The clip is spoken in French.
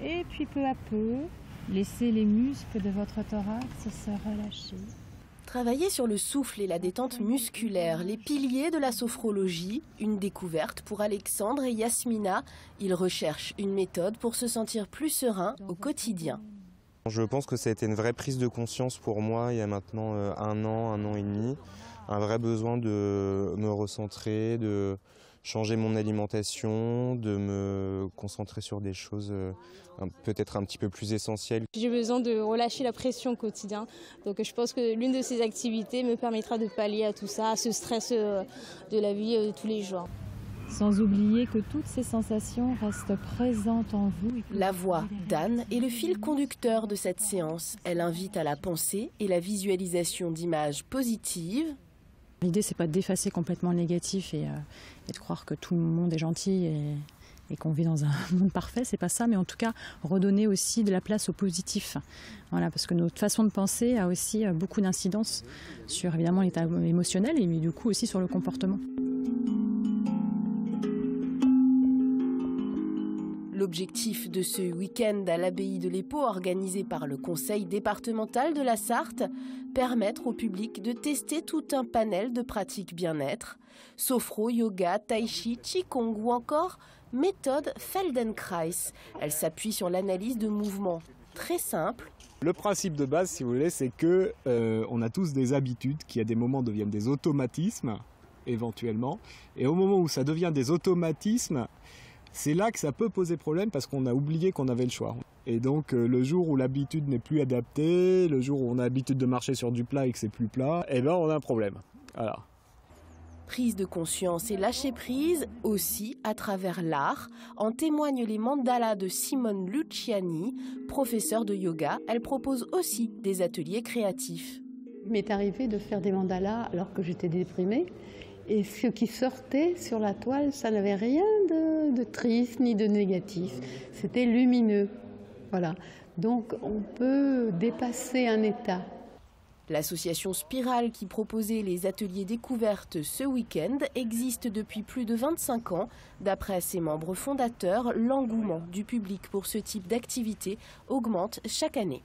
Et puis peu à peu, laissez les muscles de votre thorax se relâcher. Travailler sur le souffle et la détente musculaire, les piliers de la sophrologie, une découverte pour Alexandre et Yasmina. Ils recherchent une méthode pour se sentir plus serein au quotidien. Je pense que ça a été une vraie prise de conscience pour moi il y a maintenant un an et demi. Un vrai besoin de me recentrer, de changer mon alimentation, de me concentrer sur des choses peut-être un petit peu plus essentielles. J'ai besoin de relâcher la pression au quotidien. Donc je pense que l'une de ces activités me permettra de pallier à tout ça, à ce stress de la vie de tous les jours. Sans oublier que toutes ces sensations restent présentes en vous. La voix d'Anne est le fil conducteur de cette séance. Elle invite à la pensée et la visualisation d'images positives. L'idée, c'est pas d'effacer complètement le négatif et de croire que tout le monde est gentil et qu'on vit dans un monde parfait, c'est pas ça, mais en tout cas redonner aussi de la place au positif. Voilà, parce que notre façon de penser a aussi beaucoup d'incidence sur évidemment l'état émotionnel et du coup aussi sur le comportement. L'objectif de ce week-end à l'abbaye de l'Épau, organisé par le conseil départemental de la Sarthe, permettre au public de tester tout un panel de pratiques bien-être. Sophro, yoga, tai chi, qigong ou encore méthode Feldenkrais. Elle s'appuie sur l'analyse de mouvements très simples. Le principe de base, si vous voulez, c'est que on a tous des habitudes qui à des moments deviennent des automatismes, éventuellement. Et au moment où ça devient des automatismes, c'est là que ça peut poser problème parce qu'on a oublié qu'on avait le choix. Et donc le jour où l'habitude n'est plus adaptée, le jour où on a l'habitude de marcher sur du plat et que c'est plus plat, eh ben on a un problème. Voilà. Prise de conscience et lâcher prise aussi à travers l'art. En témoignent les mandalas de Simone Luciani, professeure de yoga. Elle propose aussi des ateliers créatifs. Il m'est arrivé de faire des mandalas alors que j'étais déprimée. Et ce qui sortait sur la toile, ça n'avait rien de triste ni de négatif. C'était lumineux. Voilà. Donc on peut dépasser un état. L'association Spirale, qui proposait les ateliers découvertes ce week-end, existe depuis plus de 25 ans. D'après ses membres fondateurs, l'engouement du public pour ce type d'activité augmente chaque année.